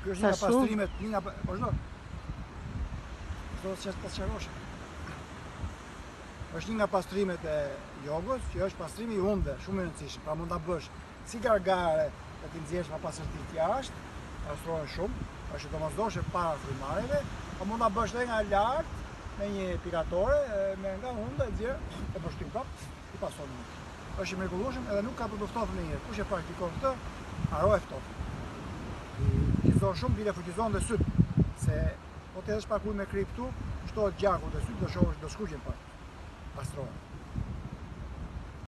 Ky është një nga pastrimet, është një nga pastrimet e jogës, që është pastrimi i hundëve, shumë i rëndësishëm. Pra mund ta bësh si gargare të ti nxjerrësh pa pasërtit jashtë, pastrohen shumë, është domosdoshme para frymarrjeve, po mund ta bësh edhe nga lart me një pikatore, me nga hundë e nxjerr e bështim prap, i pason mund. Është i mrekullueshëm edhe nuk ka për të ftofën e njëherë. Kush e praktikon këtë, haro e ftoft. Frytizon shumë, bile frytizon dhe syt, se po të hedhësh pak ujë me krip këtu, shtohet gjaku dhe syt do shohësh do skuqen pak. Pastrohen.